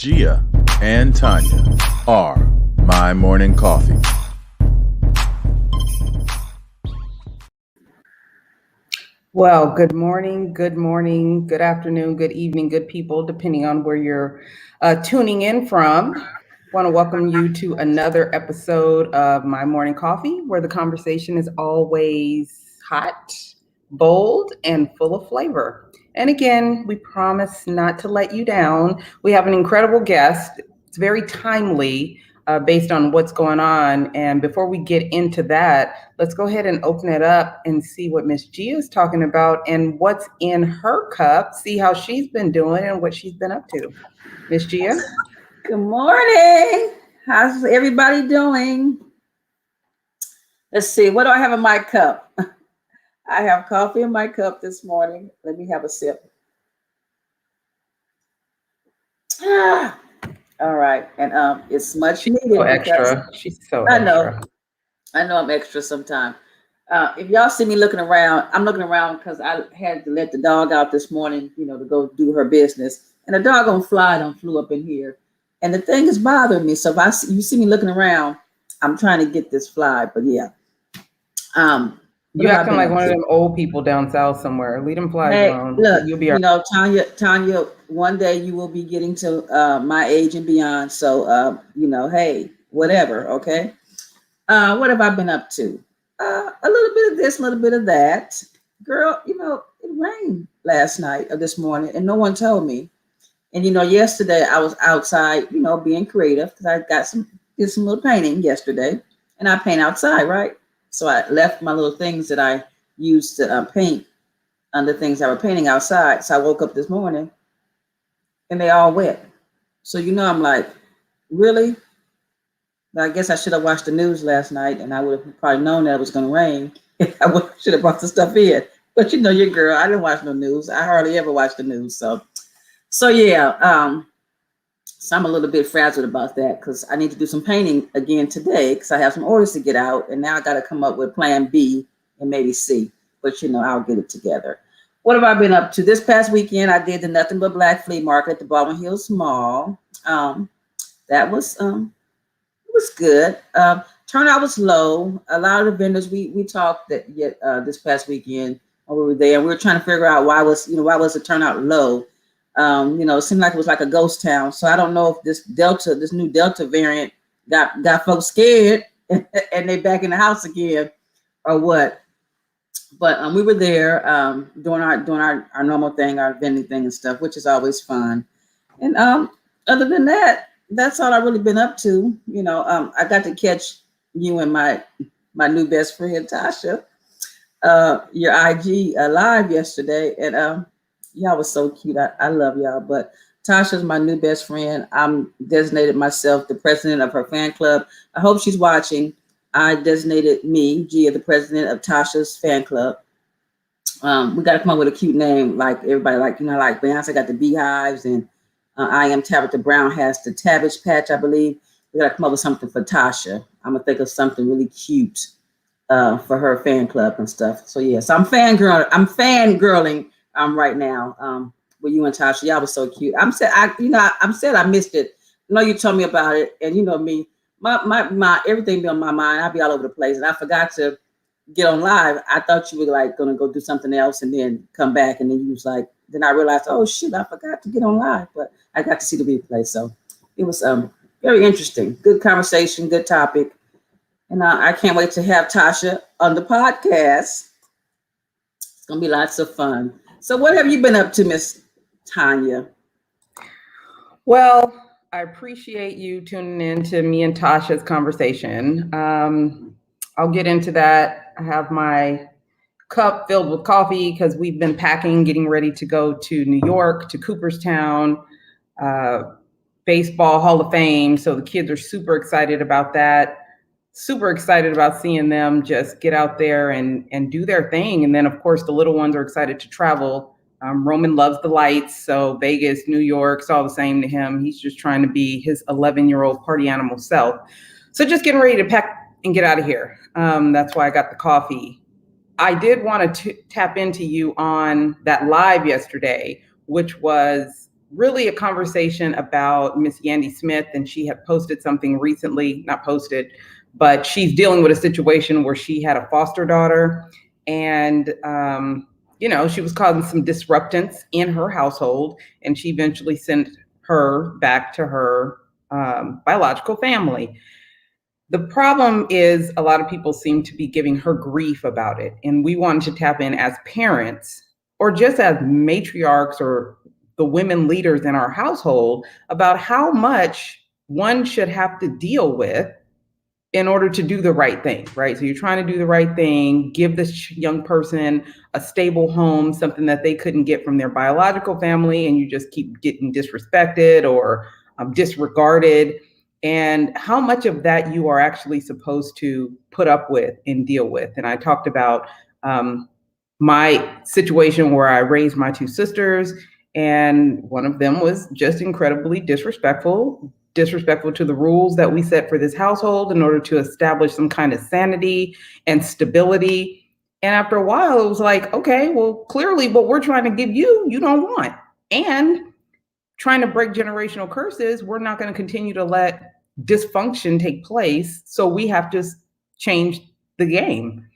Gia and Tonya are my morning coffee. Well, good morning, good afternoon, good evening, good people, depending on where you're tuning in from. Want to welcome you to another episode of My Morning Coffee, where the conversation is always hot, bold, and full of flavor. And again, we promise not to let you down. We have an incredible guest. It's very timely based on what's going on. And before we get into that, let's go ahead and open it up and see what Miss Gia is talking about and what's in her cup, see how she's been doing and what she's been up to. Miss Gia? Good morning. How's everybody doing? Let's see. What do I have in my cup? I have coffee in my cup this morning. Let me have a sip. All right. And it's much She's needed. so extra. She's so I know. extra. I know I'm extra sometimes. If y'all see me looking around, I'm looking around because I had to let the dog out this morning, to go do her business. And the dog flew up in here. And the thing is bothering me. So if you see me looking around, I'm trying to get this fly. But yeah. You acting like one of them old people down south somewhere. Leave them flies alone. Look, you'll be all right. Tonya, one day you will be getting to my age and beyond. So, hey, whatever. Okay. What have I been up to? A little bit of this, a little bit of that. Girl, it rained last night or this morning and no one told me. And, yesterday I was outside, being creative because I did some little painting yesterday and I paint outside, right? So I left my little things that I used to paint on the things I were painting outside. So I woke up this morning and they all wet. So, I'm like, really? I guess I should have watched the news last night and I would have probably known that it was going to rain. I should have brought the stuff in. But your girl, I didn't watch no news. I hardly ever watch the news. So yeah, so I'm a little bit frazzled about that because I need to do some painting again today because I have some orders to get out. And now I got to come up with plan B and maybe C. But, I'll get it together. What have I been up to? This past weekend, I did the Nothing But Black flea market at the Baldwin Hills Mall. That was good. Turnout was low. A lot of the vendors we talked this past weekend when we were there, and we were trying to figure out why was the turnout low. It seemed like it was like a ghost town. So I don't know if this new Delta variant got folks scared and they back in the house again or what. But we were there doing our normal thing, our vending thing and stuff, which is always fun. And other than that, that's all I've really been up to. I got to catch you and my new best friend, Tasha, your IG live yesterday. And y'all was so cute. I love y'all. But Tasha's my new best friend. I'm designated myself the president of her fan club. I hope she's watching. I designated me, Gia, the president of Tasha's fan club. We got to come up with a cute name, like everybody, like Beyonce got the beehives, and I Am Tabitha Brown has the Tabbage patch, I believe. We got to come up with something for Tasha. I'm gonna think of something really cute for her fan club and stuff. So yeah, so I'm fangirling right now with you and Tasha. Y'all was so cute. I'm sad I missed it. I know you told me about it, and you know me. My everything be on my mind. I'll be all over the place, and I forgot to get on live. I thought you were like gonna go do something else and then come back, and then you was like, then I realized, oh shit, I forgot to get on live, but I got to see the replay, so it was very interesting. Good conversation, good topic, and I can't wait to have Tasha on the podcast. It's gonna be lots of fun. So, what have you been up to, Miss Tonya? Well, I appreciate you tuning in to me and Tasha's conversation. I'll get into that. I have my cup filled with coffee because we've been packing, getting ready to go to New York, to Cooperstown, Baseball Hall of Fame. So the kids are super excited about that. Super excited about seeing them just get out there and do their thing. And then, of course, the little ones are excited to travel. Roman loves the lights, so Vegas, New York, it's all the same to him. He's just trying to be his 11-year-old party animal self. So just getting ready to pack and get out of here. That's why I got the coffee. I did want to tap into you on that live yesterday, which was really a conversation about Miss Yandy Smith, and she had posted something recently, not posted, but she's dealing with a situation where she had a foster daughter, and she was causing some disruptance in her household, and she eventually sent her back to her biological family. The problem is a lot of people seem to be giving her grief about it, and we wanted to tap in as parents or just as matriarchs or the women leaders in our household about how much one should have to deal with in order to do the right thing, right? So you're trying to do the right thing, give this young person a stable home, something that they couldn't get from their biological family, and you just keep getting disrespected or disregarded, and how much of that you are actually supposed to put up with and deal with. And I talked about my situation where I raised my two sisters, and one of them was just incredibly disrespectful to the rules that we set for this household in order to establish some kind of sanity and stability. And after a while, it was like, okay, well, clearly what we're trying to give you, you don't want. And trying to break generational curses, we're not going to continue to let dysfunction take place. So we have to change the game.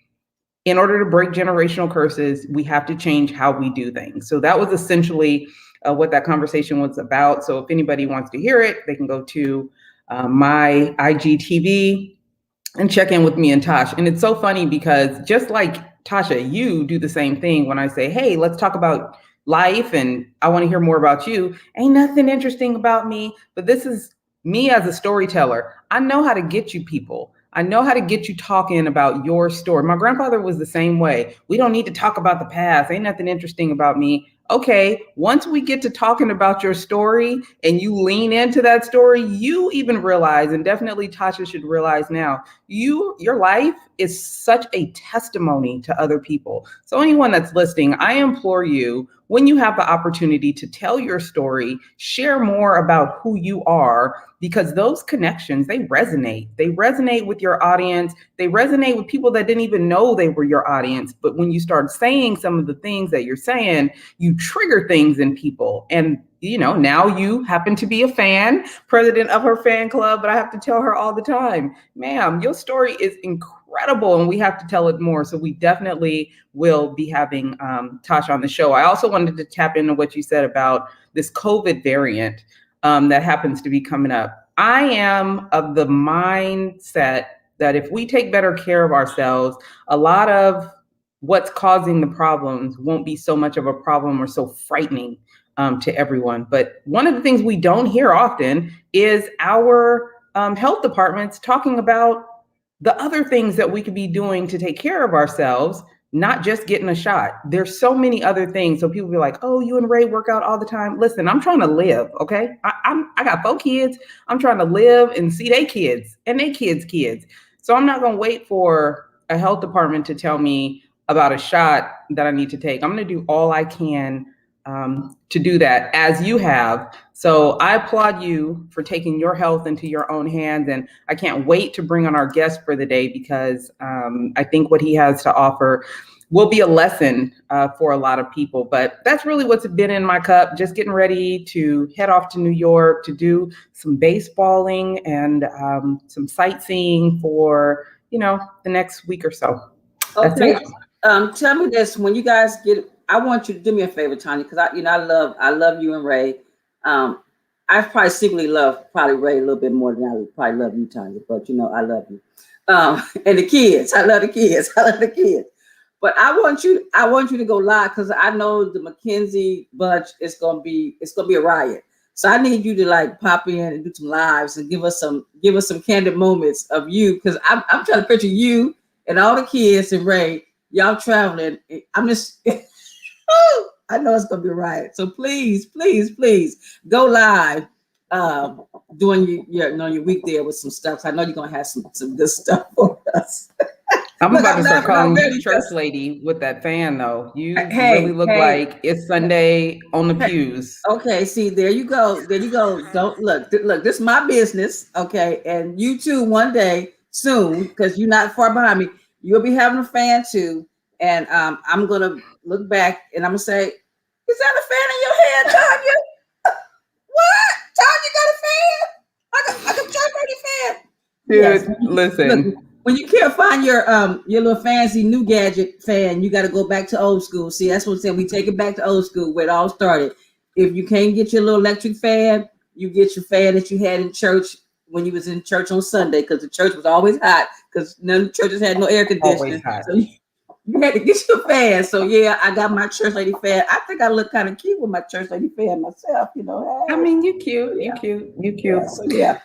In order to break generational curses, we have to change how we do things. So that was essentially what that conversation was about. So if anybody wants to hear it, they can go to my IGTV and check in with me and Tosh. And it's so funny because just like Tasha, you do the same thing when I say, hey, let's talk about life and I want to hear more about you. Ain't nothing interesting about me, but this is me as a storyteller. I know how to get you people. I know how to get you talking about your story. My grandfather was the same way. We don't need to talk about the past. Ain't nothing interesting about me. Okay, once we get to talking about your story and you lean into that story, you even realize, and definitely Tasha should realize now, your life is such a testimony to other people. So anyone that's listening, I implore you, when you have the opportunity to tell your story, share more about who you are, because those connections, they resonate. They resonate with your audience. They resonate with people that didn't even know they were your audience. But when you start saying some of the things that you're saying, you trigger things in people. And now you happen to be a fan, president of her fan club, but I have to tell her all the time, ma'am, your story is incredible and we have to tell it more. So we definitely will be having Tasha on the show. I also wanted to tap into what you said about this COVID variant that happens to be coming up. I am of the mindset that if we take better care of ourselves, a lot of what's causing the problems won't be so much of a problem or so frightening to everyone. But one of the things we don't hear often is our health departments talking about the other things that we could be doing to take care of ourselves, not just getting a shot. There's so many other things. So people be like, oh, you and Ray work out all the time. Listen, I'm trying to live, okay? I got 4 kids. I'm trying to live and see their kids and their kids. So I'm not gonna wait for a health department to tell me about a shot that I need to take. I'm gonna do all I can to do that, as you have. So I applaud you for taking your health into your own hands. And I can't wait to bring on our guest for the day, because I think what he has to offer will be a lesson for a lot of people. But that's really what's been in my cup, just getting ready to head off to New York to do some baseballing and some sightseeing for, the next week or so. Okay. That's it. Tell me this, when you guys I want you to do me a favor, Tonya, because I love you and Ray. I probably secretly love Ray a little bit more than I would probably love you, Tonya, but I love you. And the kids, I love the kids. But I want you to go live, because I know the McKenzie bunch is gonna be a riot. So I need you to pop in and do some lives and give us some candid moments of you, because I'm trying to picture you and all the kids and Ray, y'all traveling. I'm just I know it's gonna be right. So please go live doing your week there with some stuff. I know you're gonna have some good stuff for us. I'm about to start calling you church lady with that fan, though. You really look like it's Sunday on the pews. Okay, see, there you go. Don't look. This is my business, okay? And you too, one day soon, because you're not far behind me, you'll be having a fan too. And I'm gonna look back and I'm gonna say, is that a fan in your head, Tonya? Tonya got a fan. I got church lady fan. Dude, Yes. listen. Look, when you can't find your little fancy new gadget fan, you got to go back to old school. See, that's what I'm saying. We take it back to old school where it all started. If you can't get your little electric fan, you get your fan that you had in church when you was in church on Sunday, because the church was always hot because none of the churches had no air conditioning. So you had to get your fan. So yeah, I got my church lady fan. I think I look kind of cute with my church lady fan myself. You know. Hey. I mean, you cute. You cute. You cute. Yeah.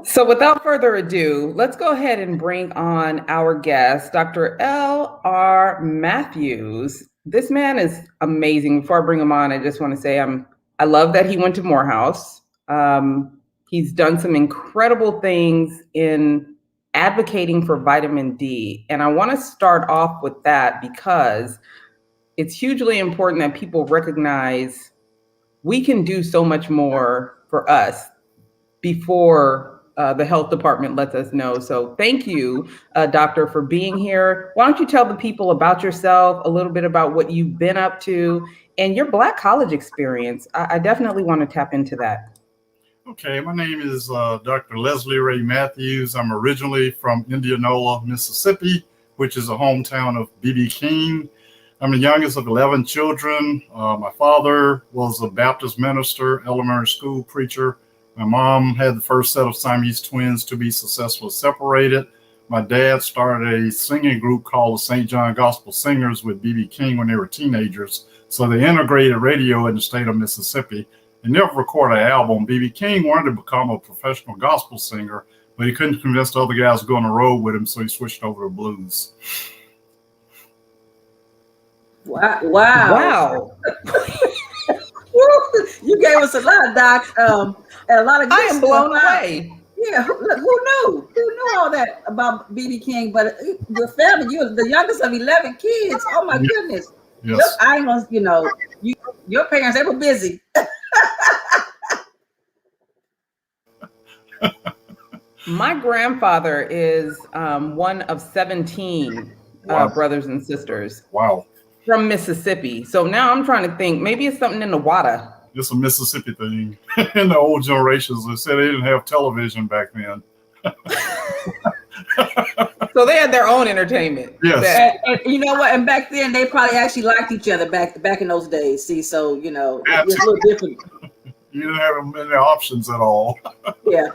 So without further ado, let's go ahead and bring on our guest, Dr. L.R. Matthews. This man is amazing. Before I bring him on, I just want to say I love that he went to Morehouse. He's done some incredible things in advocating for vitamin D. And I want to start off with that because it's hugely important that people recognize we can do so much more for us before the health department lets us know. So thank you, doctor, for being here. Why don't you tell the people about yourself, a little bit about what you've been up to and your Black college experience? I definitely want to tap into that. Okay, my name is Dr. Leslie Ray Matthews. I'm originally from Indianola, Mississippi, which is a hometown of B.B. King. I'm the youngest of 11 children. My father was a Baptist minister, elementary school preacher. My mom had the first set of Siamese twins to be successfully separated. My dad started a singing group called the St. John Gospel Singers with B.B. King when they were teenagers. So they integrated radio in the state of Mississippi. They never recorded an album. B.B. King wanted to become a professional gospel singer, but he couldn't convince the other guys to go on the road with him, so he switched over to blues. Wow. You gave us a lot, Doc. And a lot of good I am blown away. Yeah, who knew? Who knew all that about B.B. King? But your family, you're the youngest of 11 kids. Oh my goodness. Yes. I almost, your parents, they were busy. My grandfather is one of 17 brothers and sisters. Wow. From Mississippi. So now I'm trying to think, maybe it's something in the water. It's a Mississippi thing. In the old generations, they said they didn't have television back then. So they had their own entertainment. Yes. And you know what? And back then, they probably actually liked each other back in those days. See, so, it was a little different. You didn't have many options at all. Yeah.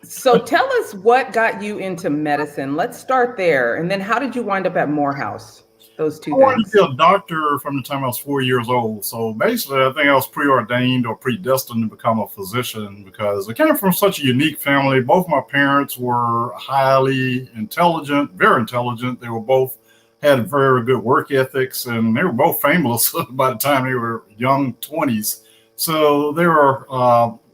So tell us what got you into medicine. Let's start there. And then how did you wind up at Morehouse? Those two things. I wanted to be a doctor from the time I was 4 years old. So basically, I think I was preordained or predestined to become a physician because I came from such a unique family. Both my parents were highly intelligent, very intelligent. They were both had very good work ethics, and they were both famous by the time they were young 20s. So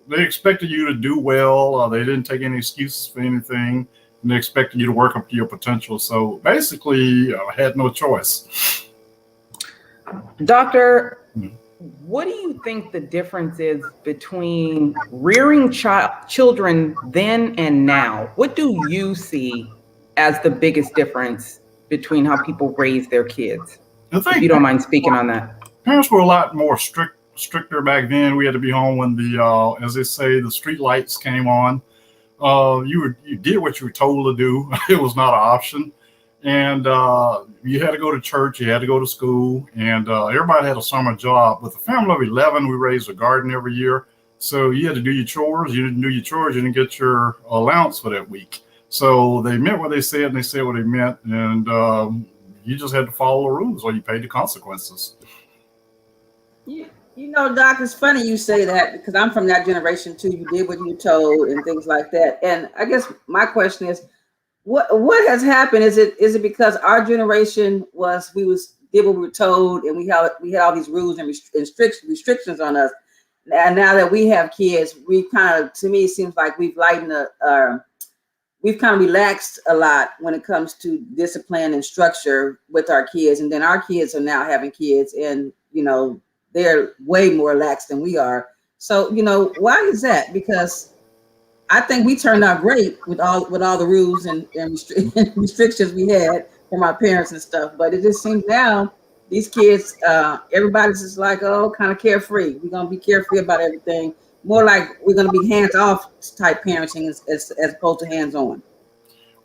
they expected you to do well. They didn't take any excuses for anything. And they expected you to work up to your potential. So basically, I had no choice. Doctor, what do you think the difference is between rearing children then and now? What do you see as the biggest difference between how people raise their kids? If you don't mind speaking on that. Parents were a lot more stricter back then. We had to be home when as they say, the street lights came on. You did what you were told to do. It was not an option. And you had to go to church, you had to go to school, and everybody had a summer job. With a family of 11, we raised a garden every year. So you had to do your chores. You didn't do your chores, you didn't get your allowance for that week. So they meant what they said, and they said what they meant. And you just had to follow the rules or you paid the consequences. Doc, it's funny you say that because I'm from that generation too. You did what you were told and things like that. And I guess my question is, what has happened? Is it because our generation did what we were told, and we had all these rules and restrictions on us? And now that we have kids, to me, it seems like we've we've kind of relaxed a lot when it comes to discipline and structure with our kids. And then our kids are now having kids, and they're way more lax than we are. So, why is that? Because I think we turned out great with all the rules and restrictions we had from our parents and stuff. But it just seems now these kids, everybody's just like, kind of carefree. We're going to be carefree about everything. more like we're going to be hands-off type parenting as opposed to hands-on?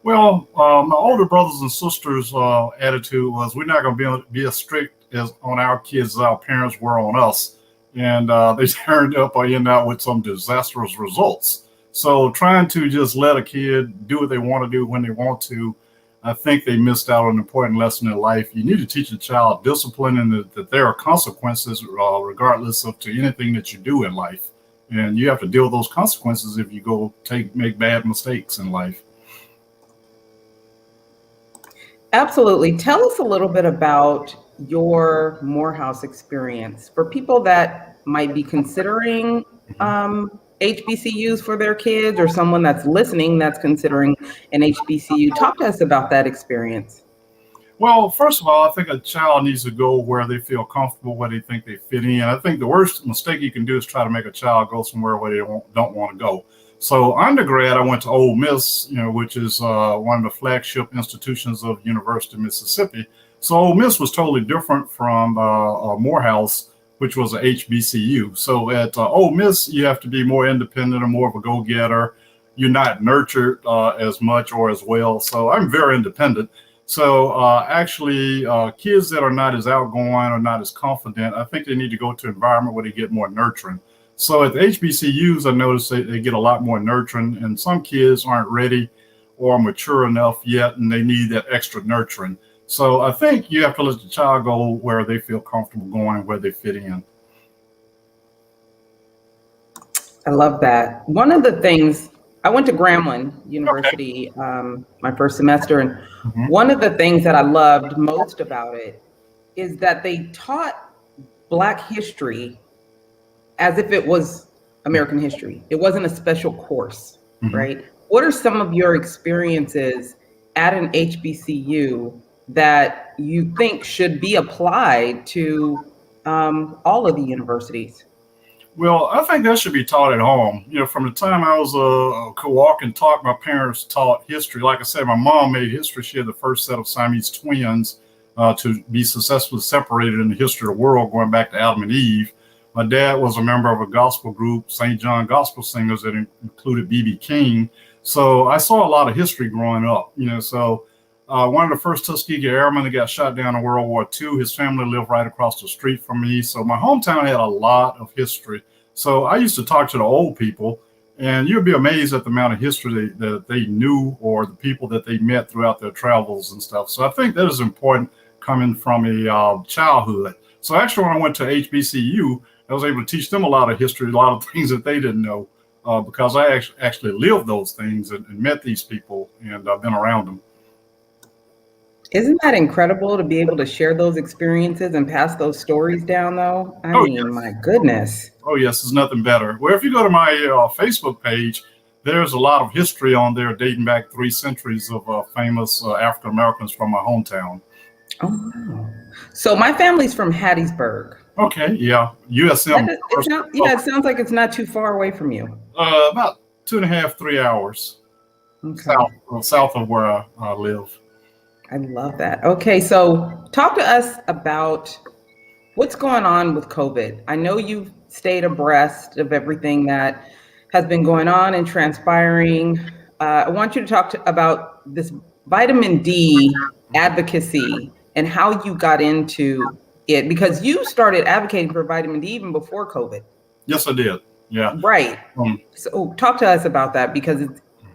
Well, my older brothers and sisters' attitude was we're not going to be as strict as on our kids as our parents were on us, and they turned up or end out with some disastrous results. So trying to just let a kid do what they want to do when they want to, I think they missed out on an important lesson in life. You need to teach a child discipline and that there are consequences regardless of to anything that you do in life. And you have to deal with those consequences if you go make bad mistakes in life. Absolutely. Tell us a little bit about your Morehouse experience for people that might be considering HBCUs for their kids, or someone that's listening that's considering an HBCU. Talk to us about that experience. Well, first of all, I think a child needs to go where they feel comfortable, where they think they fit in. I think the worst mistake you can do is try to make a child go somewhere where they don't want to go. So undergrad, I went to Ole Miss, which is one of the flagship institutions of University of Mississippi. So Ole Miss was totally different from Morehouse, which was a HBCU. So at Ole Miss, you have to be more independent and more of a go-getter. You're not nurtured as much or as well. So I'm very independent. So actually, kids that are not as outgoing or not as confident, I think they need to go to an environment where they get more nurturing. So at the HBCUs, I noticed they get a lot more nurturing, and some kids aren't ready or mature enough yet, and they need that extra nurturing. So I think you have to let the child go where they feel comfortable going and where they fit in. I love that. One of the things, I went to Grambling University my first semester, and one of the things that I loved most about it is that they taught Black history as if it was American history. It wasn't a special course, right? What are some of your experiences at an HBCU that you think should be applied to all of the universities? Well, I think that should be taught at home. From the time I was a walk and talk, my parents taught history. Like I said, my mom made history. She had the first set of Siamese twins to be successfully separated in the history of the world, going back to Adam and Eve. My dad was a member of a gospel group, St. John Gospel Singers, that included B.B. King. So I saw a lot of history growing up. So one of the first Tuskegee Airmen that got shot down in World War II, his family lived right across the street from me. So my hometown had a lot of history. So I used to talk to the old people, and you'd be amazed at the amount of history that they knew, or the people that they met throughout their travels and stuff. So I think that is important coming from a childhood. So actually, when I went to HBCU, I was able to teach them a lot of history, a lot of things that they didn't know, because I actually lived those things and met these people, and I've been around them. Isn't that incredible to be able to share those experiences and pass those stories down, though? I mean, yes. My goodness. Oh, yes, there's nothing better. Well, if you go to my Facebook page, there's a lot of history on there dating back 3 centuries of famous African Americans from my hometown. Oh, wow. So my family's from Hattiesburg. Okay, yeah, USM. It sounds like it's not too far away from you. About 2.5, 3 hours south of where I live. I love that. Okay, so talk to us about what's going on with COVID. I know you've stayed abreast of everything that has been going on and transpiring. I want you to talk about this vitamin D advocacy and how you got into it, because you started advocating for vitamin D even before COVID. Yes, I did. Yeah. Right. So talk to us about that, because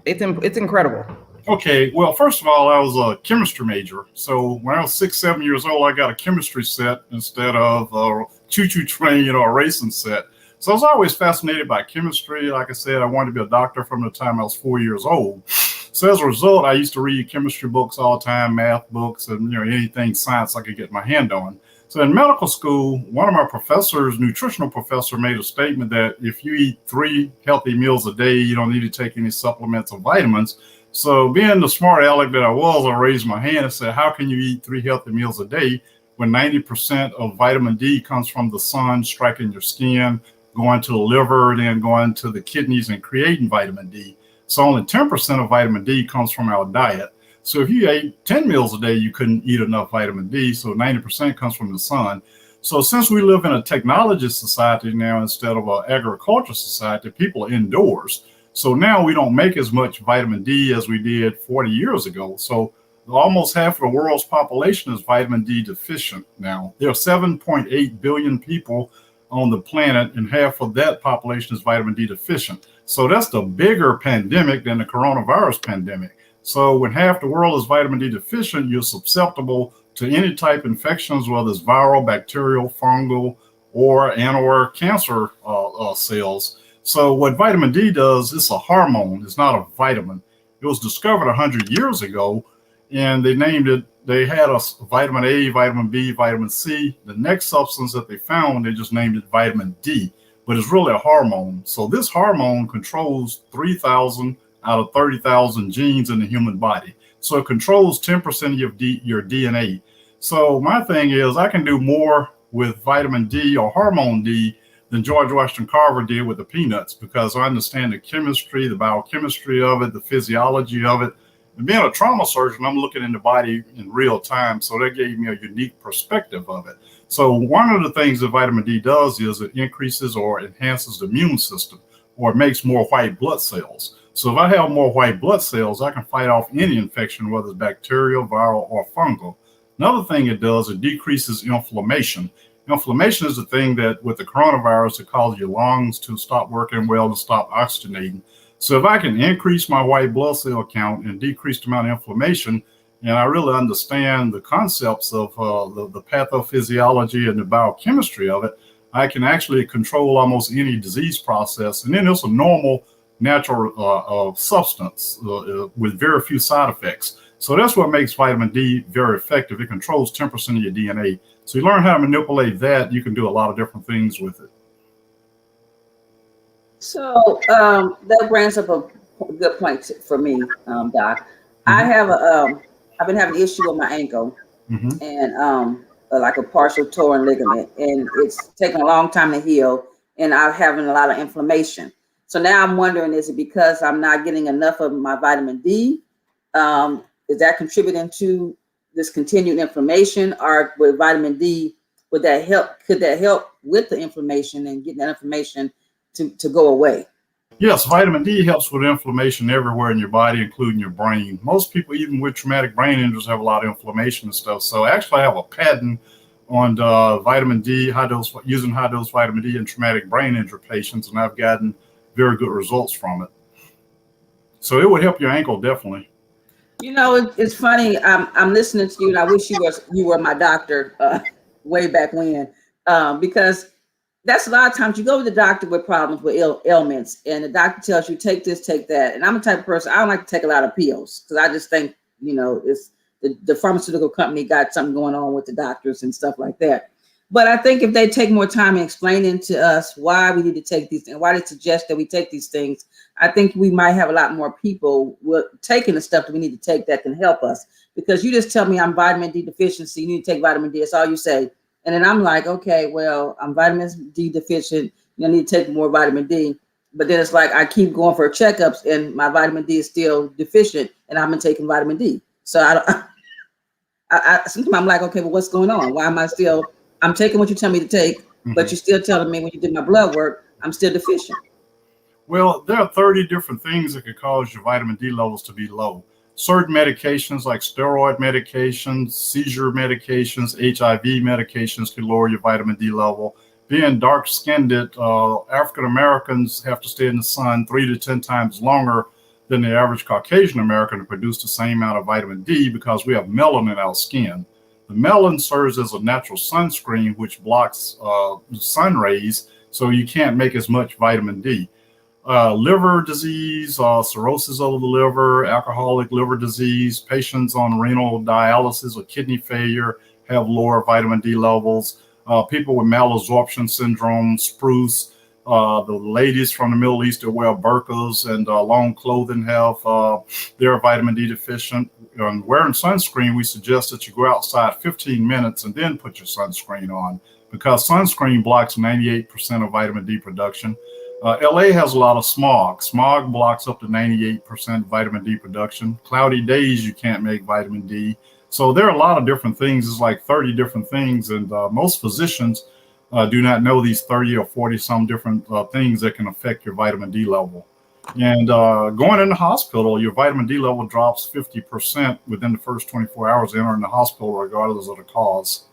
it's incredible. Okay. Well, first of all, I was a chemistry major. So when I was 6, 7 years old, I got a chemistry set instead of a choo-choo train, a racing set. So I was always fascinated by chemistry. Like I said, I wanted to be a doctor from the time I was 4 years old. So as a result, I used to read chemistry books all the time, math books, and anything science I could get my hand on. So in medical school, one of my professors, nutritional professor, made a statement that if you eat 3 healthy meals a day, you don't need to take any supplements or vitamins. So being the smart aleck that I was, I raised my hand and said, how can you eat 3 healthy meals a day when 90% of vitamin D comes from the sun striking your skin, going to the liver, then going to the kidneys and creating vitamin D? So only 10% of vitamin D comes from our diet. So if you ate 10 meals a day, you couldn't eat enough vitamin D. So 90% comes from the sun. So since we live in a technology society now instead of an agriculture society, people are indoors. So now we don't make as much vitamin D as we did 40 years ago. So almost half of the world's population is vitamin D deficient now. There are 7.8 billion people on the planet, and half of that population is vitamin D deficient. So that's the bigger pandemic than the coronavirus pandemic. So when half the world is vitamin D deficient, you're susceptible to any type of infections, whether it's viral, bacterial, fungal, or cancer cells. So what vitamin D does, it's a hormone. It's not a vitamin. It was discovered 100 years ago, and they named it, they had a vitamin A, vitamin B, vitamin C. The next substance that they found, they just named it vitamin D, but it's really a hormone. So this hormone controls 3,000 out of 30,000 genes in the human body. So it controls 10% of your DNA. So my thing is, I can do more with vitamin D or hormone D than George Washington Carver did with the peanuts, because I understand the chemistry, the biochemistry of it, the physiology of it. And being a trauma surgeon, I'm looking in the body in real time. So that gave me a unique perspective of it. So one of the things that vitamin D does is it increases or enhances the immune system, or it makes more white blood cells. So if I have more white blood cells, I can fight off any infection, whether it's bacterial, viral, or fungal. Another thing it does, it decreases inflammation. Inflammation is the thing that with the coronavirus, it causes your lungs to stop working well and stop oxygenating. So if I can increase my white blood cell count and decrease the amount of inflammation, and I really understand the concepts of the pathophysiology and the biochemistry of it, I can actually control almost any disease process. And then it's a normal, natural substance with very few side effects. So that's what makes vitamin D very effective. It controls 10% of your DNA. So you learn how to manipulate that, you can do a lot of different things with it. So that brings up a good point for me, Doc. Mm-hmm. I've been having an issue with my ankle, mm-hmm. and like a partial torn ligament, and it's taken a long time to heal, and I'm having a lot of inflammation. So now I'm wondering, is it because I'm not getting enough of my vitamin D? Is that contributing to this continued inflammation, or with vitamin D, would that help? Could that help with the inflammation and getting that inflammation to go away? Yes, vitamin D helps with inflammation everywhere in your body, including your brain. Most people, even with traumatic brain injuries, have a lot of inflammation and stuff. So actually I have a patent on vitamin D, using high dose vitamin D in traumatic brain injury patients, and I've gotten very good results from it. So it would help your ankle, definitely. You know, it's funny. I'm listening to you, and I wish you were my doctor way back when, because that's a lot of times you go to the doctor with problems with ailments, and the doctor tells you take this, take that. And I'm the type of person, I don't like to take a lot of pills, because I just think, it's the pharmaceutical company got something going on with the doctors and stuff like that. But I think if they take more time in explaining to us why we need to take these things, why they suggest that we take these things, I think we might have a lot more people taking the stuff that we need to take that can help us. Because you just tell me I'm vitamin D deficiency, you need to take vitamin D. That's all you say. And then I'm like, okay, well, I'm vitamin D deficient. I need to take more vitamin D. But then it's like I keep going for checkups, and my vitamin D is still deficient, and I've been taking vitamin D. So sometimes I'm like, okay, well, what's going on? Why am I still? I'm taking what you tell me to take, mm-hmm. but you're still telling me when you did my blood work, I'm still deficient. Well, there are 30 different things that could cause your vitamin D levels to be low. Certain medications like steroid medications, seizure medications, HIV medications can lower your vitamin D level. Being dark-skinned, African Americans have to stay in the sun 3 to 10 times longer than the average Caucasian American to produce the same amount of vitamin D, because we have melanin in our skin. The melanin serves as a natural sunscreen, which blocks sun rays, so you can't make as much vitamin D. Liver disease, cirrhosis of the liver, alcoholic liver disease, patients on renal dialysis or kidney failure have lower vitamin D levels. People with malabsorption syndrome, spruce, the ladies from the Middle East that wear burqas and long clothing they're vitamin D deficient. And wearing sunscreen, we suggest that you go outside 15 minutes and then put your sunscreen on, because sunscreen blocks 98% of vitamin D production. LA has a lot of smog. Smog blocks up to 98% vitamin D production. Cloudy days, you can't make vitamin D. So there are a lot of different things. It's like 30 different things. And most physicians do not know these 30 or 40 some different things that can affect your vitamin D level. And going in the hospital, your vitamin D level drops 50% within the first 24 hours entering the hospital, regardless of the cause.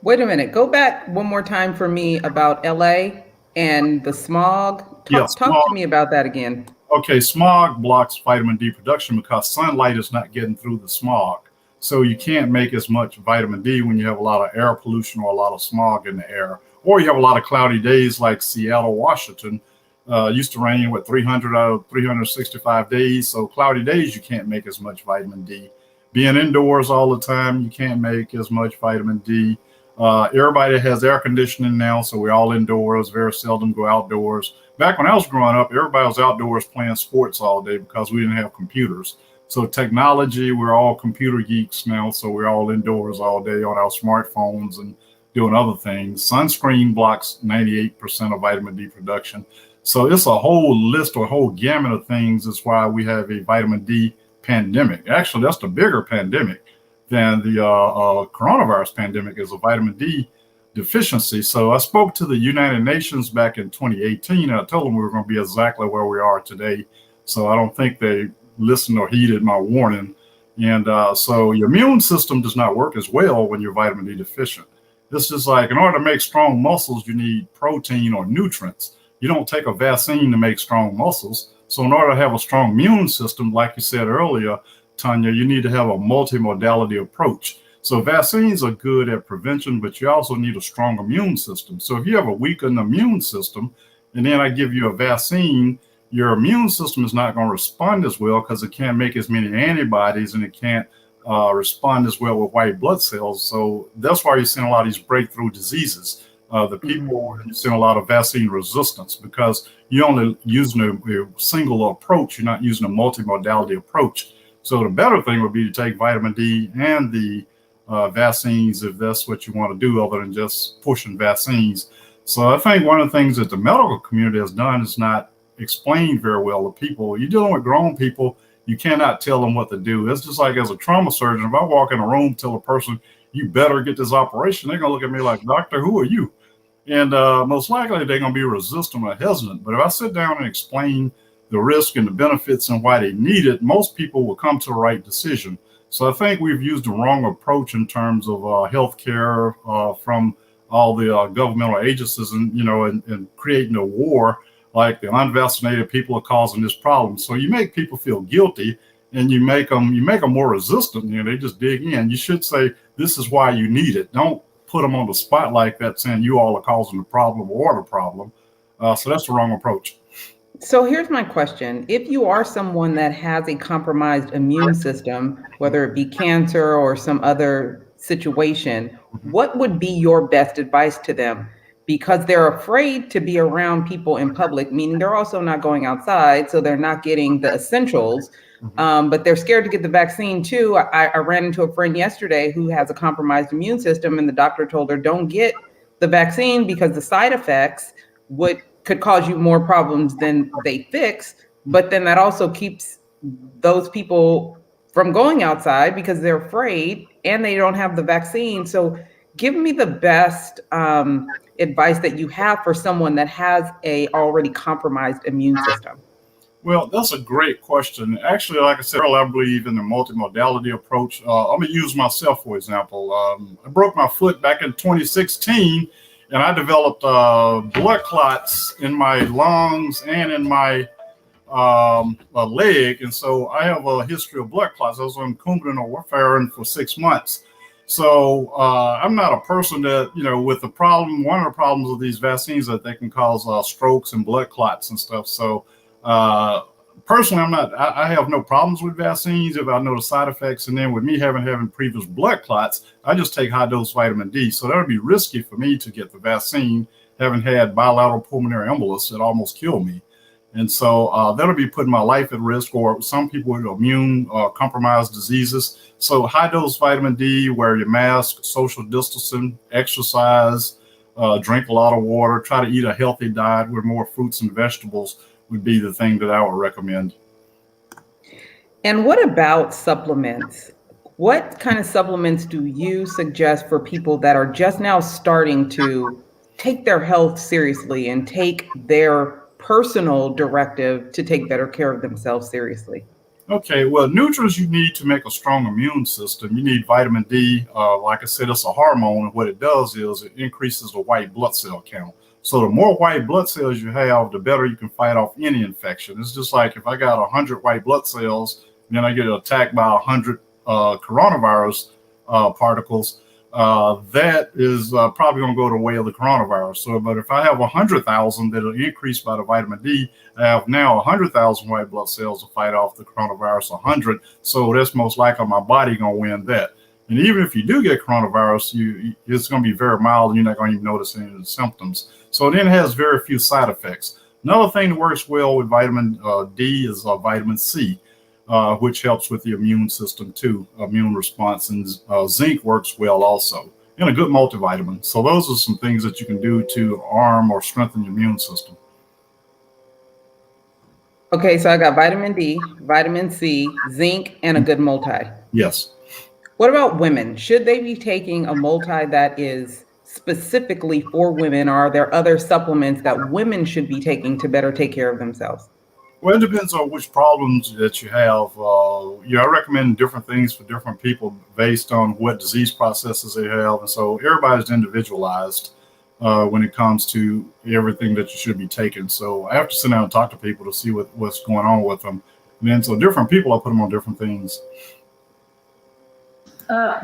Wait a minute. Go back one more time for me about LA and the smog. Yes, Talk to me about that again. okay, smog blocks vitamin D production because sunlight is not getting through the smog. So you can't make as much vitamin D when you have a lot of air pollution or a lot of smog in the air. Or you have a lot of cloudy days like Seattle, Washington. Used to rain, 300 out of 365 days. So cloudy days, you can't make as much vitamin D. Being indoors all the time, you can't make as much vitamin D. Everybody has air conditioning now, so we're all indoors, very seldom go outdoors. Back when I was growing up, everybody was outdoors playing sports all day because we didn't have computers. So technology, we're all computer geeks now, so we're all indoors all day on our smartphones and doing other things. Sunscreen blocks 98% of vitamin D production. So it's a whole list or a whole gamut of things. That's why we have a vitamin D pandemic. Actually, that's the bigger pandemic than the coronavirus pandemic, is a vitamin D deficiency. So I spoke to the United Nations back in 2018, and I told them we were going to be exactly where we are today. So I don't think they listened or heeded my warning. And so your immune system does not work as well when you're vitamin D deficient. This is like, in order to make strong muscles, you need protein or nutrients. You don't take a vaccine to make strong muscles. So in order to have a strong immune system, like you said earlier, Tonya, you need to have a multimodality approach. So vaccines are good at prevention, but you also need a strong immune system. So if you have a weakened immune system, and then I give you a vaccine, your immune system is not going to respond as well because it can't make as many antibodies and it can't respond as well with white blood cells. So that's why you're seeing a lot of these breakthrough diseases. The people, you're seeing a lot of vaccine resistance because you're only using a single approach. You're not using a multimodality approach. So the better thing would be to take vitamin D and the vaccines if that's what you want to do, other than just pushing vaccines. So I think one of the things that the medical community has done is not explained very well to people. You're dealing with grown people. You cannot tell them what to do. It's just like as a trauma surgeon, if I walk in a room, tell a person, you better get this operation, they're going to look at me like, doctor, who are you? And most likely they're going to be resistant or hesitant. But if I sit down and explain the risk and the benefits and why they need it, most people will come to the right decision. So I think we've used the wrong approach in terms of healthcare from all the governmental agencies and creating a war like the unvaccinated people are causing this problem. So you make people feel guilty and you make them more resistant. They just dig in. You should say, this is why you need it. Don't put them on the spot like that saying you all are causing the problem or the problem. So that's the wrong approach. So here's my question. If you are someone that has a compromised immune system, whether it be cancer or some other situation, what would be your best advice to them? Because they're afraid to be around people in public, meaning they're also not going outside, so they're not getting the essentials, but they're scared to get the vaccine too. I ran into a friend yesterday who has a compromised immune system, and the doctor told her, don't get the vaccine because the side effects could cause you more problems than they fix. But then that also keeps those people from going outside because they're afraid and they don't have the vaccine. So give me the best advice that you have for someone that has a already compromised immune system. Well, that's a great question. Actually, like I said earlier, I believe in the multimodality approach. I'm going to use myself, for example. I broke my foot back in 2016, and I developed blood clots in my lungs and in my leg. And so I have a history of blood clots. I was on Coumadin or warfarin for 6 months. So I'm not a person that, with the problem, one of the problems of these vaccines that they can cause strokes and blood clots and stuff. So personally, I have no problems with vaccines if I know the side effects. And then with me having previous blood clots, I just take high dose vitamin D. So that would be risky for me to get the vaccine, having had bilateral pulmonary embolus that almost killed me. And so that'll be putting my life at risk, or some people with immune compromised diseases. So high dose vitamin D, wear your mask, social distancing, exercise, drink a lot of water, try to eat a healthy diet with more fruits and vegetables would be the thing that I would recommend. And what about supplements? What kind of supplements do you suggest for people that are just now starting to take their health seriously and take their personal directive to take better care of themselves seriously? Okay, well, nutrients you need to make a strong immune system. You need vitamin D. Like I said, it's a hormone, and what it does is it increases the white blood cell count. So the more white blood cells you have, the better you can fight off any infection. It's just like if I got 100 white blood cells, and then I get attacked by 100 coronavirus particles, that is probably going to go the way of the coronavirus. So, but if I have 100,000 that'll increase by the vitamin D, I have now 100,000 white blood cells to fight off the coronavirus 100. So that's most likely my body going to win that. And even if you do get coronavirus, it's going to be very mild and you're not going to even notice any of the symptoms. So then it has very few side effects. Another thing that works well with vitamin D is vitamin C. Which helps with the immune system too, immune response, and zinc works well also, and a good multivitamin. So those are some things that you can do to arm or strengthen your immune system. Okay, so I got vitamin D, vitamin C, zinc, and a good multi. Yes. What about women? Should they be taking a multi that is specifically for women, or are there other supplements that women should be taking to better take care of themselves? Well, it depends on which problems that you have. I recommend different things for different people based on what disease processes they have. And so everybody's individualized when it comes to everything that you should be taking. So I have to sit down and talk to people to see what's going on with them. And then so different people, I put them on different things.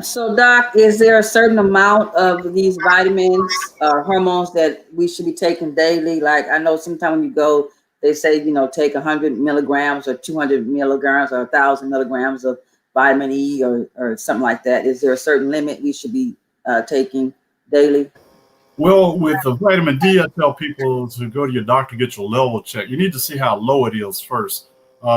So Doc, is there a certain amount of these vitamins or hormones that we should be taking daily? Like I know sometimes when you go, they say, take 100 milligrams or 200 milligrams or 1,000 milligrams of vitamin E or something like that. Is there a certain limit we should be taking daily? Well, with the vitamin D, I tell people to go to your doctor, get your level checked. You need to see how low it is first,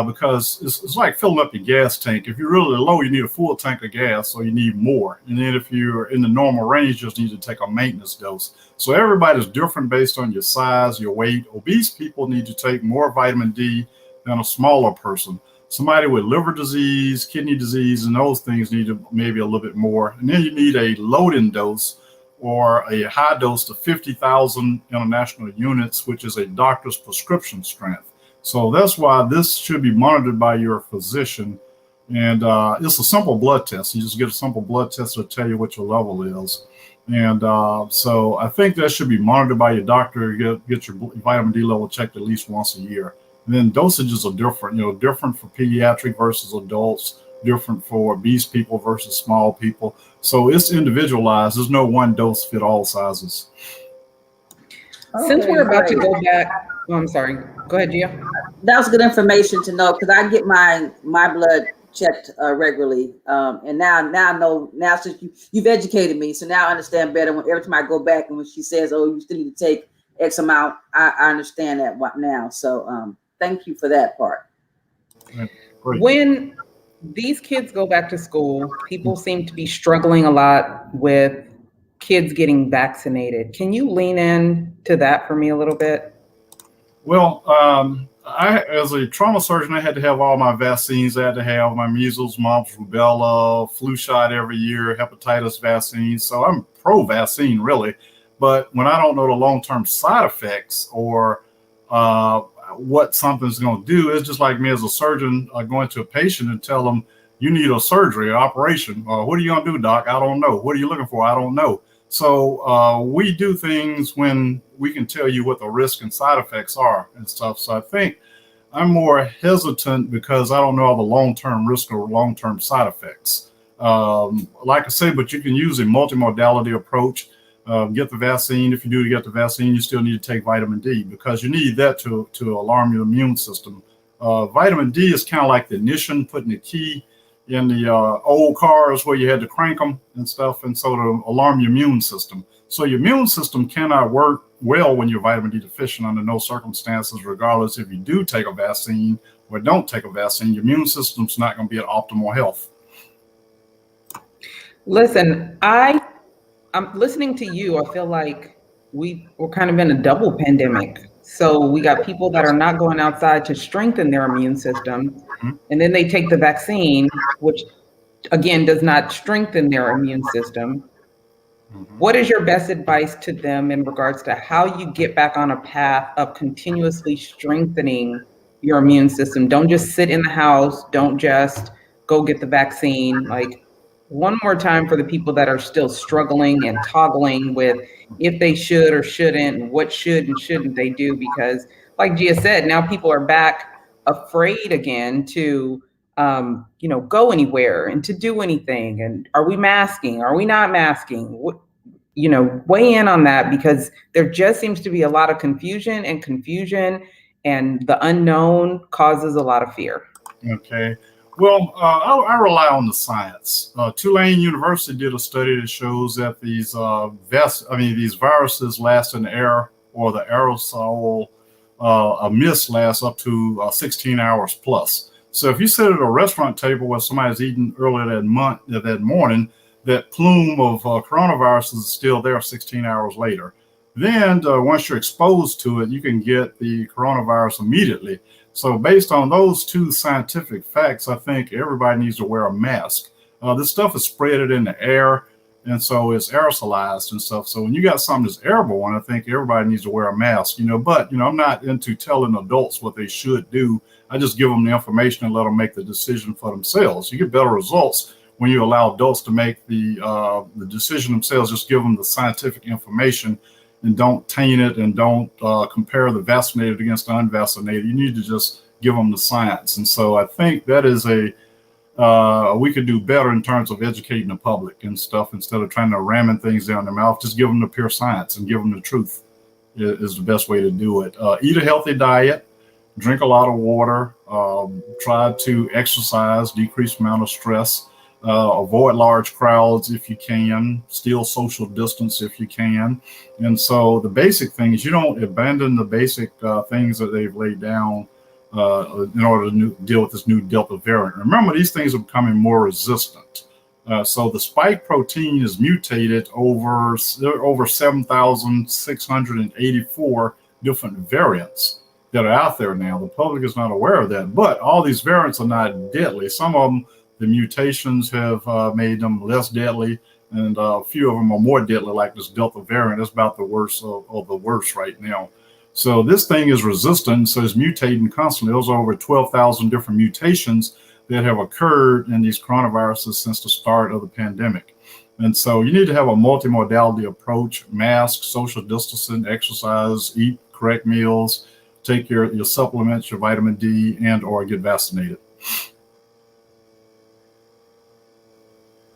because it's like filling up your gas tank. If you're really low, you need a full tank of gas, so you need more. And then if you're in the normal range, you just need to take a maintenance dose. So everybody's different based on your size, your weight. Obese people need to take more vitamin D than a smaller person. Somebody with liver disease, kidney disease, and those things need maybe a little bit more. And then you need a loading dose or a high dose to 50,000 international units, which is a doctor's prescription strength. So that's why this should be monitored by your physician. And it's a simple blood test. You just get a simple blood test to tell you what your level is. And so I think that should be monitored by your doctor. Get your vitamin D level checked at least once a year. And then dosages are different, different for pediatric versus adults, different for obese people versus small people. So it's individualized. There's no one dose fit all sizes. Since we're about to go back, I'm sorry. Go ahead, Gia. That was good information to know because I get my blood checked regularly, and now I know. Now since you've educated me, so now I understand better. Every time I go back and when she says, "Oh, you still need to take X amount," I understand that now. So thank you for that part. Great. When these kids go back to school, people seem to be struggling a lot with kids getting vaccinated. Can you lean in to that for me a little bit? Well, I, as a trauma surgeon, I had to have all my vaccines. I had to have my measles, mumps, rubella, flu shot every year, hepatitis vaccine. So I'm pro-vaccine, really. But when I don't know the long-term side effects or what something's going to do, it's just like me as a surgeon going to a patient and tell them, you need a surgery, an operation. What are you going to do, doc? I don't know. What are you looking for? I don't know. So we do things when we can tell you what the risk and side effects are and stuff. So I think I'm more hesitant because I don't know all the long-term risk or long-term side effects. Like I say, but you can use a multimodality approach. Get the vaccine. If you do get the vaccine, you still need to take vitamin D because you need that to alarm your immune system. Vitamin D is kind of like the ignition, putting the key in the old cars where you had to crank them and stuff, and so to alarm your immune system. So your immune system cannot work well when you're vitamin D deficient under no circumstances, regardless if you do take a vaccine or don't take a vaccine. Your immune system's not going to be at optimal health. Listen, I'm listening to you. I feel like we're kind of in a double pandemic. So we got people that are not going outside to strengthen their immune system, and then they take the vaccine, which again, does not strengthen their immune system. What is your best advice to them in regards to how you get back on a path of continuously strengthening your immune system? Don't just sit in the house. Don't just go get the vaccine. Like, one more time for the people that are still struggling and toggling with if they should or shouldn't, and what should and shouldn't they do, because like Gia said, now people are back afraid again to go anywhere and to do anything. And are we masking? Are we not masking? Weigh in on that, because there just seems to be a lot of confusion, and the unknown causes a lot of fear. Okay. Well, I rely on the science. Tulane University did a study that shows that these viruses last in the air, or the aerosol, a mist lasts up to 16 hours plus. So if you sit at a restaurant table where somebody's eating earlier that morning, that plume of coronavirus is still there 16 hours later. Then once you're exposed to it, you can get the coronavirus immediately. So based on those two scientific facts, I think everybody needs to wear a mask. This stuff is spread in the air, and so it's aerosolized and stuff. So when you got something that's airborne, I think everybody needs to wear a mask, but I'm not into telling adults what they should do. I just give them the information and let them make the decision for themselves. You get better results when you allow adults to make the decision themselves. Just give them the scientific information and don't taint it, and don't compare the vaccinated against the unvaccinated. You need to just give them the science. And so I think that is we could do better in terms of educating the public and stuff, instead of trying to ramming things down their mouth. Just give them the pure science and give them the truth is the best way to do it. Eat a healthy diet, drink a lot of water, try to exercise, decrease the amount of stress. Avoid large crowds if you can, still social distance if you can. And so the basic thing is you don't abandon the basic things that they've laid down in order to deal with this new Delta variant. Remember, these things are becoming more resistant. So the spike protein is mutated over 7,684 different variants that are out there now. The public is not aware of that, but all these variants are not deadly. Some of them, the mutations have made them less deadly, and a few of them are more deadly, like this Delta variant. It's about the worst of the worst right now. So this thing is resistant, so it's mutating constantly. There's over 12,000 different mutations that have occurred in these coronaviruses since the start of the pandemic. And so you need to have a multimodality approach: mask, social distancing, exercise, eat correct meals, take your supplements, your vitamin D, and or get vaccinated.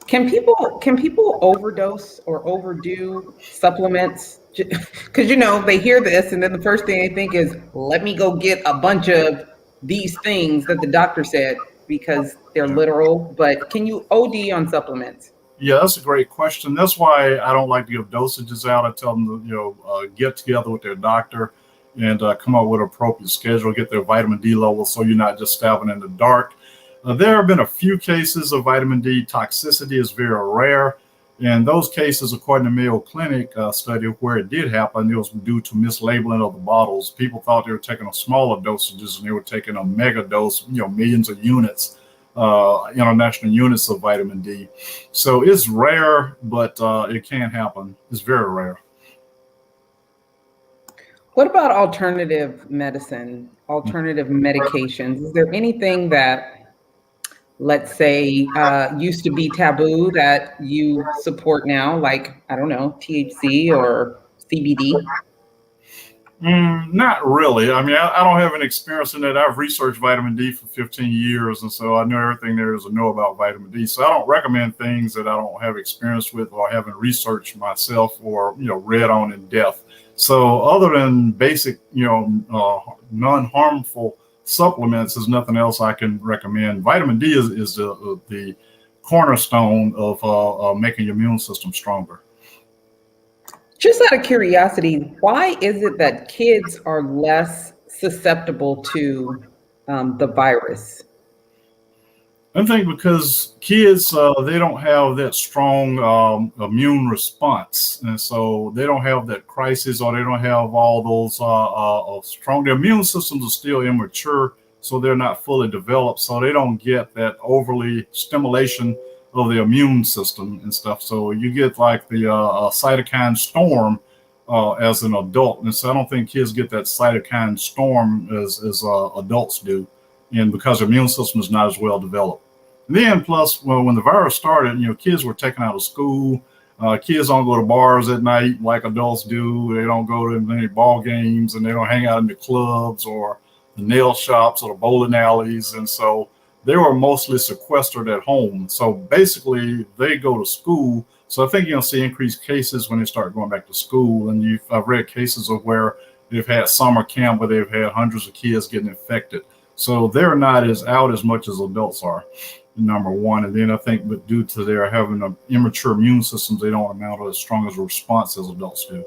Can people overdose or overdo supplements? Because they hear this, and then the first thing they think is, let me go get a bunch of these things that the doctor said, because they're literal. But can you OD on supplements? Yeah, that's a great question. That's why I don't like to give dosages out. I tell them to get together with their doctor and come up with an appropriate schedule, get their vitamin D level, so you're not just stabbing in the dark. There have been a few cases of vitamin D toxicity. Is very rare. And those cases, according to Mayo Clinic study where it did happen, it was due to mislabeling of the bottles. People thought they were taking a smaller dosages, and they were taking a mega dose, millions of units, international units of vitamin D. So it's rare, but it can happen. It's very rare. What about alternative medicine, alternative medications? Is there anything that, let's say, used to be taboo that you support now, like, I don't know, THC or CBD? Not really. I mean, I don't have any experience in that. I've researched vitamin D for 15 years, and so I know everything there is to know about vitamin D. So I don't recommend things that I don't have experience with or haven't researched myself or read on in depth. So other than basic, non-harmful supplements, there's nothing else I can recommend. Vitamin D is the cornerstone of making your immune system stronger. Just out of curiosity, why is it that kids are less susceptible to the virus? I think because kids, they don't have that strong immune response. And so they don't have that crisis, or they don't have all those strong, their immune systems are still immature, so they're not fully developed. So they don't get that overly stimulation of the immune system and stuff. So you get like the cytokine storm as an adult. And so I don't think kids get that cytokine storm as adults do. And because their immune system is not as well developed. And then plus, well, when the virus started, kids were taken out of school. Kids don't go to bars at night like adults do. They don't go to many ball games, and they don't hang out in the clubs or the nail shops or the bowling alleys. And so they were mostly sequestered at home. So basically, they go to school. So I think you'll see increased cases when they start going back to school. And I've read cases of where they've had summer camp where they've had hundreds of kids getting infected. So they're not as out as much as adults are, number one. And then I think, but due to their having an immature immune systems, they don't amount as strong as a response as adults do.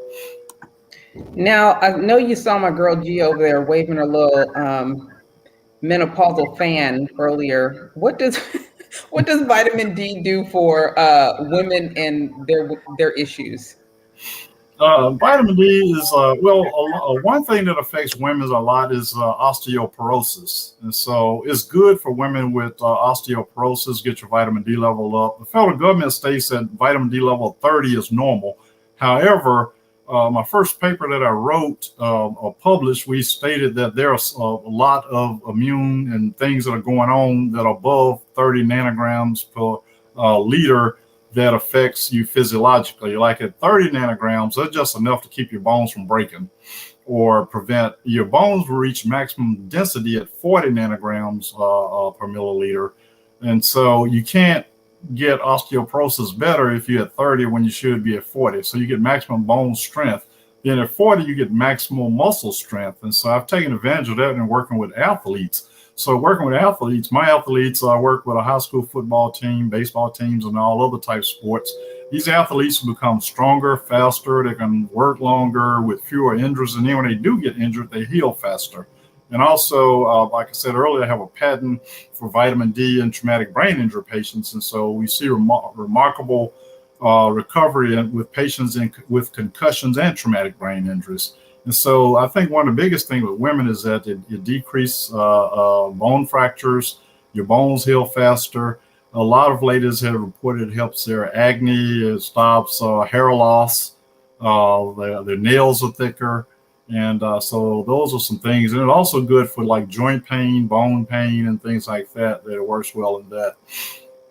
Now, I know you saw my girl G over there waving her little menopausal fan earlier. What does vitamin D do for women and their issues? Vitamin D is one thing that affects women a lot is osteoporosis, and so it's good for women with osteoporosis. Get your vitamin D level up. The federal government states that vitamin D level 30 is normal. However, my first paper that I wrote or published, we stated that there's a lot of immune and things that are going on that are above 30 nanograms per liter that affects you physiologically. Like at 30 nanograms, that's just enough to keep your bones from breaking or prevent your bones will reach maximum density at 40 nanograms per milliliter. And so you can't get osteoporosis better if you're at 30 when you should be at 40. So you get maximum bone strength. Then at 40, you get maximal muscle strength. And so I've taken advantage of that in working with athletes. So working with athletes, my athletes, I work with a high school football team, baseball teams, and all other type sports. These athletes become stronger, faster. They can work longer with fewer injuries. And then when they do get injured, they heal faster. And also, like I said earlier, I have a patent for vitamin D in traumatic brain injury patients. And so we see remarkable recovery with patients with concussions and traumatic brain injuries. And so I think one of the biggest things with women is that it decreases bone fractures, your bones heal faster. A lot of ladies have reported it helps their acne, it stops hair loss, their nails are thicker. And so those are some things. And it's also good for like joint pain, bone pain, and things like that, that it works well in that.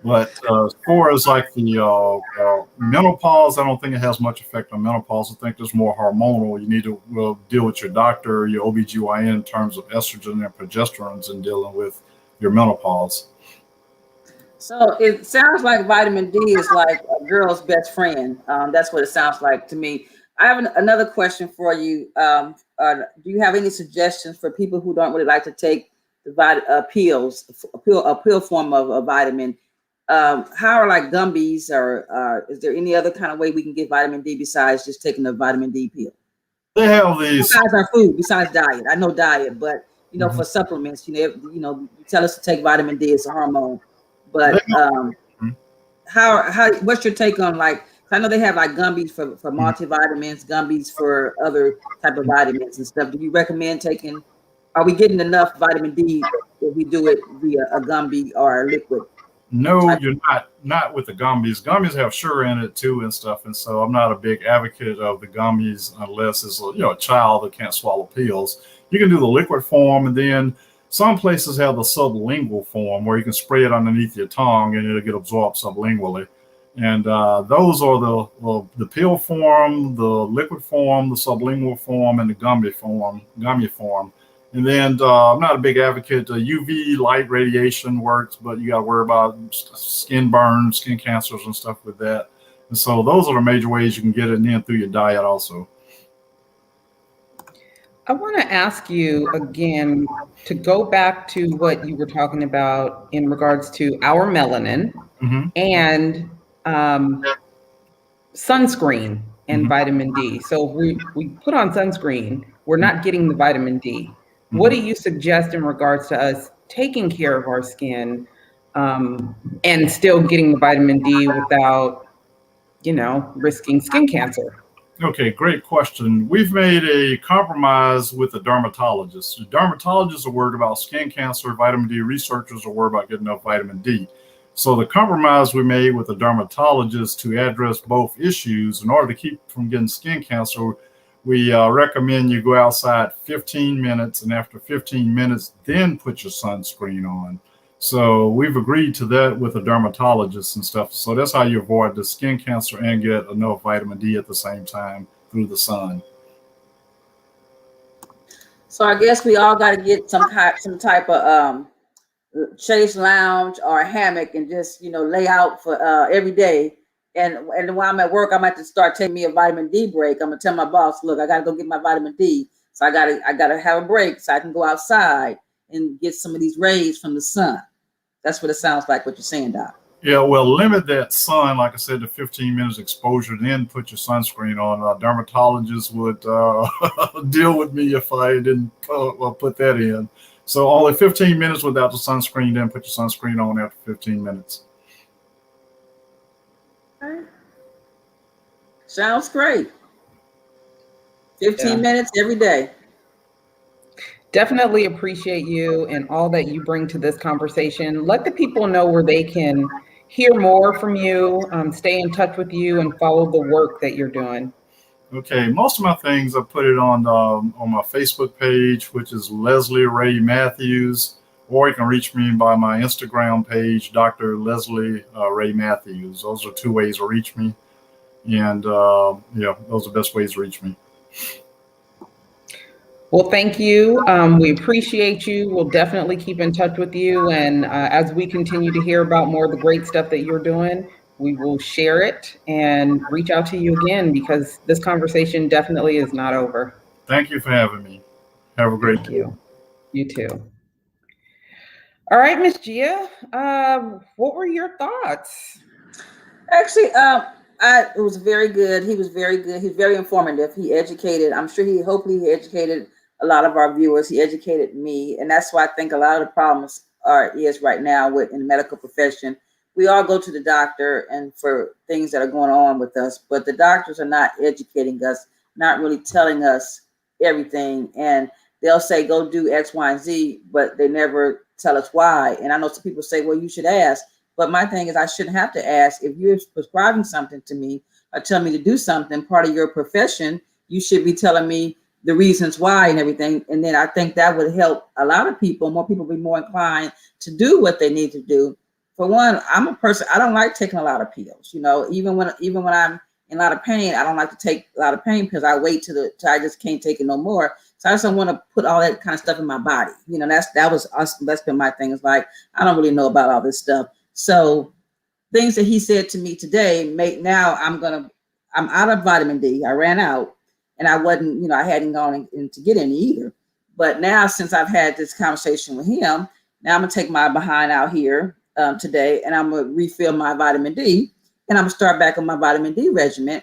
But as far as like the menopause, I don't think it has much effect on menopause. I think there's more hormonal. You need to deal with your doctor, your OBGYN in terms of estrogen and progesterones in dealing with your menopause. So it sounds like vitamin D is like a girl's best friend. That's what it sounds like to me. I have another question for you. Do you have any suggestions for people who don't really like to take the pills, a pill form of a vitamin? How are like gummies, or is there any other kind of way we can get vitamin D besides just taking the vitamin D pill? They have these besides our food, besides diet. I know diet, but for supplements, you tell us to take vitamin D, it's a hormone. But what's your take on like? I know they have like gummies for multivitamins, gummies for other type of vitamins and stuff. Do you recommend taking? Are we getting enough vitamin D if we do it via a gummy or a liquid? No, you're not with the gummies. Gummies have sugar in it too and stuff, and so I'm not a big advocate of the gummies unless it's a child that can't swallow pills. You can do the liquid form, and then some places have the sublingual form where you can spray it underneath your tongue and it'll get absorbed sublingually. And those are the pill form, the liquid form, the sublingual form, and the gummy form. And then I'm not a big advocate. UV light radiation works, but you got to worry about skin burns, skin cancers, and stuff with that. And so those are the major ways you can get it, and then through your diet also. I want to ask you again to go back to what you were talking about in regards to our melanin and sunscreen and vitamin D. So we put on sunscreen, we're not getting the vitamin D. What do you suggest in regards to us taking care of our skin and still getting the vitamin D without, risking skin cancer? Okay, great question. We've made a compromise with the dermatologists. The dermatologists are worried about skin cancer. Vitamin D researchers are worried about getting enough vitamin D. So the compromise we made with the dermatologist to address both issues in order to keep from getting skin cancer, we recommend you go outside 15 minutes, and after 15 minutes, then put your sunscreen on. So we've agreed to that with a dermatologist and stuff. So that's how you avoid the skin cancer and get enough vitamin D at the same time through the sun. So I guess we all got to get some type of chase lounge or a hammock and just lay out for every day. And while I'm at work, I might have to start taking me a vitamin D break. I'm gonna tell my boss, look, I gotta go get my vitamin D. So I gotta have a break so I can go outside and get some of these rays from the sun. That's what it sounds like what you're saying, Doc. Yeah, well, limit that sun, like I said, to 15 minutes exposure, then put your sunscreen on. A dermatologist would deal with me if I didn't put that in. So only 15 minutes without the sunscreen, then put your sunscreen on after 15 minutes. Okay. Sounds great. 15 minutes every day. Definitely appreciate you and all that you bring to this conversation. Let the people know where they can hear more from you, stay in touch with you, and follow the work that you're doing. Okay, most of my things I put it on my Facebook page, which is Leslie Ray Matthews, or you can reach me by my Instagram page, Dr. Leslie Ray Matthews. Those are two ways to reach me, and those are the best ways to reach me. Well, thank you. We appreciate you. We'll definitely keep in touch with you. And as we continue to hear about more of the great stuff that you're doing, we will share it and reach out to you again, because this conversation definitely is not over. Thank you for having me. Have a great day. Thank you. You too. All right, Miss Gia, what were your thoughts? Actually, it was very good. He was very good. He's very informative. He educated. I'm sure hopefully he educated a lot of our viewers. He educated me, and that's why I think a lot of the problems is right now in the medical profession. We all go to the doctor and for things that are going on with us, but the doctors are not educating us, not really telling us everything. And they'll say, go do X, Y, and Z, but they never tell us why. And I know some people say, well, you should ask. But my thing is, I shouldn't have to ask. If you're prescribing something to me or tell me to do something, part of your profession, you should be telling me the reasons why and everything. And then I think that would help a lot of people. More people be more inclined to do what they need to do. For one, I'm a person, I don't like taking a lot of pills. Even when I'm in a lot of pain, I don't like to take a lot of pain pills. I wait till I just can't take it no more. So I just don't want to put all that kind of stuff in my body. That's been my thing. It's like, I don't really know about all this stuff. So things that he said to me today now I'm out of vitamin D. I ran out, and I wasn't, I hadn't gone in to get any either. But now, since I've had this conversation with him, now I'm gonna take my behind out here today, and I'm gonna refill my vitamin D, and I'm gonna start back on my vitamin D regimen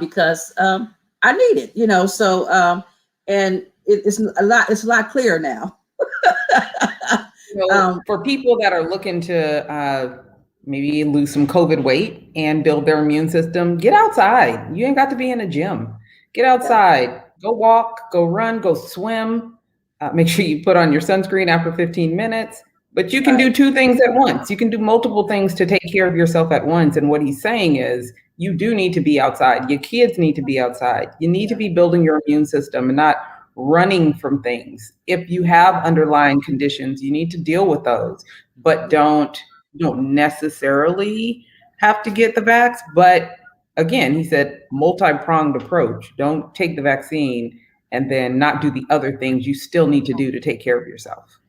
because I need it, So and it's a lot clearer now. For people that are looking to maybe lose some COVID weight and build their immune system, get outside. You ain't got to be in a gym. Get outside, go walk, go run, go swim. Make sure you put on your sunscreen after 15 minutes. But you can do two things at once. You can do multiple things to take care of yourself at once. And what he's saying is, you do need to be outside. Your kids need to be outside. You need to be building your immune system and not running from things. If you have underlying conditions, you need to deal with those, but don't necessarily have to get the vax. But again, he said multi-pronged approach. Don't take the vaccine and then not do the other things you still need to do to take care of yourself.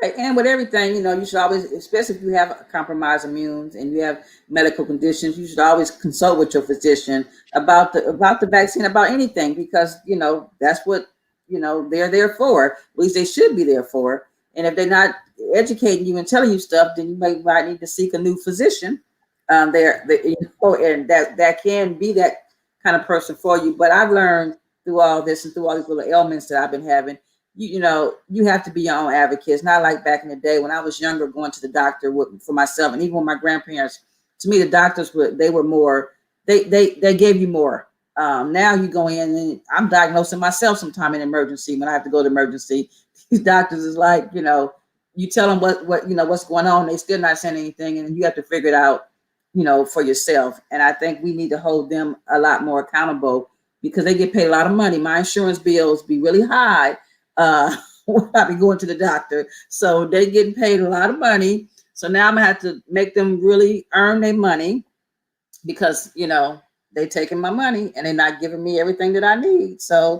Right. And with everything, you should always, especially if you have compromised immunes and you have medical conditions, you should always consult with your physician about the vaccine, about anything, because that's what they're there for. At least they should be there for. And if they're not educating you and telling you stuff, then you might need to seek a new physician. And that can be that kind of person for you. But I've learned through all this and through all these little ailments that I've been having, you have to be your own advocate. It's not like back in the day when I was younger, going to the doctor for myself, and even with my grandparents. To me, the doctors were more. They gave you more. Now you go in, and I'm diagnosing myself sometime in emergency when I have to go to emergency. These doctors is like, you tell them what what's going on, they still not saying anything, and you have to figure it out, for yourself. And I think we need to hold them a lot more accountable because they get paid a lot of money. My insurance bills be really high when I be going to the doctor, so they getting paid a lot of money. So now I'm gonna have to make them really earn their money because they taking my money and they're not giving me everything that I need. So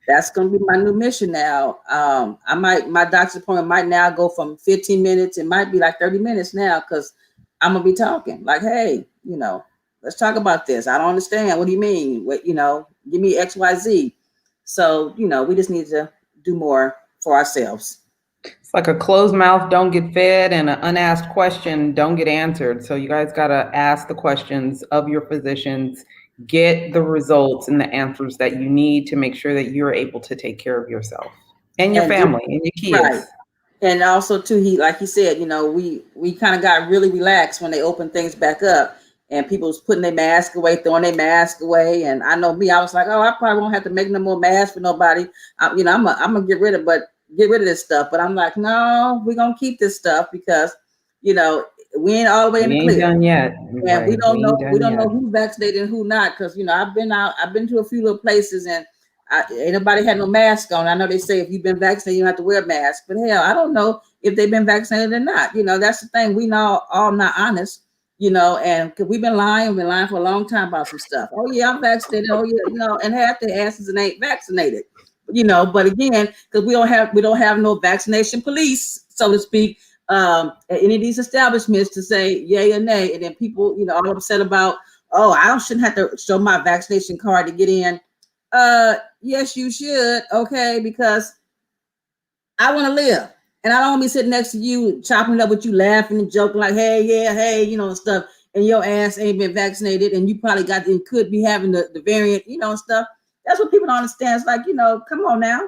that's going to be my new mission now. My doctor's appointment might now go from 15 minutes. It might be like 30 minutes now because I'm going to be talking like, hey, let's talk about this. I don't understand. What do you mean? What, give me X, Y, Z. So, we just need to do more for ourselves. It's like a closed mouth don't get fed and an unasked question don't get answered. So you guys got to ask the questions of your physicians, get the results and the answers that you need to make sure that you're able to take care of yourself and your family and your kids. Right. And also too, like he said, we kind of got really relaxed when they opened things back up and people was putting their mask away, throwing their mask away. And I know me, I was like, oh, I probably won't have to make no more masks for nobody. I'm gonna get rid of this stuff. But I'm like, no, we're gonna keep this stuff because, we ain't all the way in the clear. Ain't done yet. And right. we don't know who vaccinated and who not. Because, I've been to a few little places and ain't nobody had no mask on. I know they say if you've been vaccinated, you don't have to wear a mask. But hell, I don't know if they've been vaccinated or not. That's the thing. We know all not honest, and because we've been lying for a long time about some stuff. Oh, yeah, I'm vaccinated. Oh, yeah, and half their asses and ain't vaccinated. But again, because we don't have no vaccination police, so to speak, at any of these establishments to say yay or nay, and then people, all upset about, oh, I shouldn't have to show my vaccination card to get in. Yes, you should, okay, because I want to live, and I don't want to be sitting next to you, chopping it up with you, laughing and joking like, hey, yeah, hey, and stuff, and your ass ain't been vaccinated, and you probably could be having the variant, and stuff. That's what people don't understand. It's like, come on now.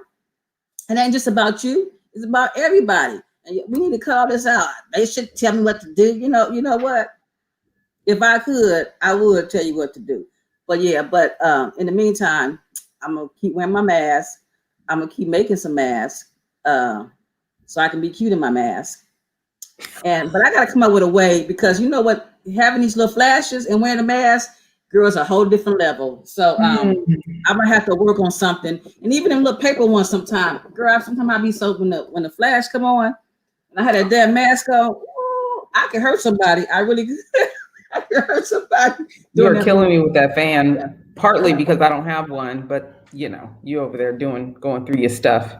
It ain't just about you. It's about everybody. And we need to call this out. They should tell me what to do. You know what? If I could, I would tell you what to do. But yeah, in the meantime, I'm going to keep wearing my mask. I'm going to keep making some masks so I can be cute in my mask. But I got to come up with a way because you know what? Having these little flashes and wearing a mask, girl, it's a whole different level. So I'm gonna have to work on something. And even in little paper ones sometimes, girl, sometimes I be so when the flash come on and I had that damn mask on, ooh, I can hurt somebody. I really I can hurt somebody. You are killing me with that fan, partly because I don't have one, but you over there going through your stuff.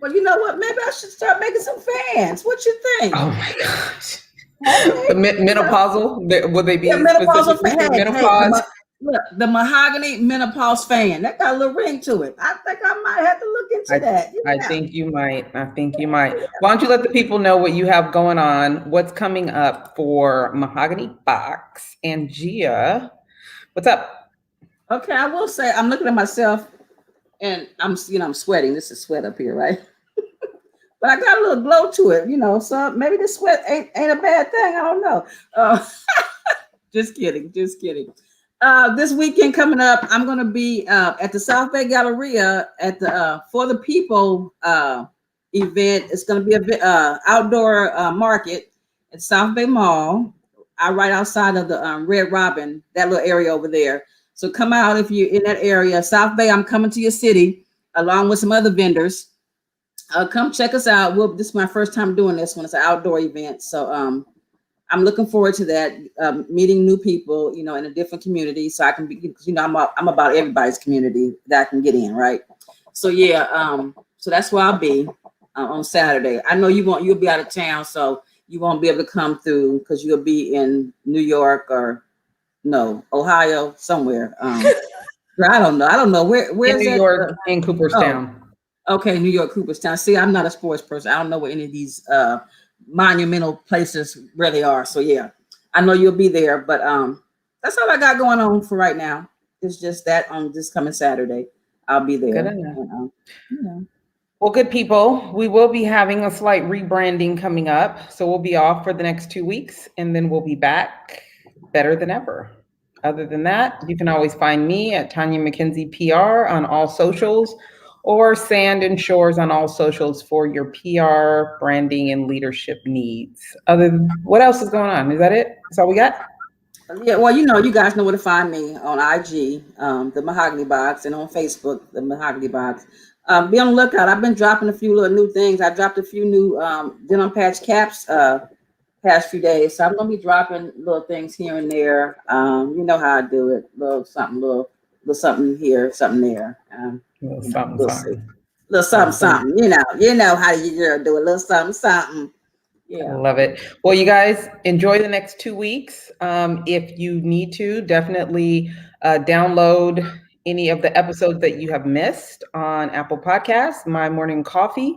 Well, you know what? Maybe I should start making some fans. What you think? Oh my gosh. The menopausal, would they be menopausal specifically for menopause? Look, the mahogany menopause fan. That got a little ring to it. I think I might have to look into that. I think you might. Why don't you let the people know what you have going on, what's coming up for Mahogany Box and Gia? What's up? Okay, I will say I'm looking at myself and I'm sweating. This is sweat up here, right? But I got a little glow to it, so maybe the sweat ain't a bad thing. I don't know. Just kidding. This weekend coming up, I'm going to be at the South Bay Galleria at the For the People event. It's going to be a outdoor market at South Bay Mall, right outside of the Red Robin, that little area over there. So come out if you're in that area. South Bay, I'm coming to your city along with some other vendors. Come check us out. This is my first time doing this one. It's an outdoor event. So I'm looking forward to that, meeting new people, in a different community. So I can be, I'm about everybody's community that I can get in, right? So yeah, so that's where I'll be on Saturday. I know you'll be out of town, so you won't be able to come through because you'll be in New York or Ohio, somewhere. I don't know. Where's in New York, in Cooperstown. Okay, New York, Cooperstown. See, I'm not a sports person. I don't know where any of these monumental places really are. So yeah, I know you'll be there, but that's all I got going on for right now. It's just that on this coming Saturday, I'll be there. Good enough. Well, good people, we will be having a slight rebranding coming up. So we'll be off for the next 2 weeks and then we'll be back better than ever. Other than that, you can always find me at Tonya McKenzie PR on all socials, or Sand and Shores on all socials for your PR, branding, and leadership needs. What else is going on? Is that it? That's all we got? Yeah, well, you guys know where to find me on IG, the Mahogany Box, and on Facebook, the Mahogany Box. Be on the lookout. I've been dropping a few little new things. I dropped a few new denim patch caps past few days, so I'm gonna be dropping little things here and there. You know how I do it. Little something here, something there. Little something. Little something. You know how you girl do a little something. Yeah. I love it. Well, you guys enjoy the next 2 weeks. If you need to, definitely download any of the episodes that you have missed on Apple Podcasts, My Morning Coffee,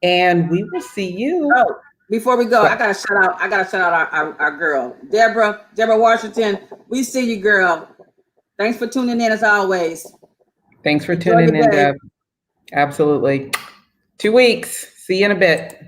and we will see you. Oh, before we go, I gotta shout out our girl, Deborah Washington. We see you, girl. Thanks for tuning in as always. Thanks for tuning in, Deb. Absolutely. 2 weeks. See you in a bit.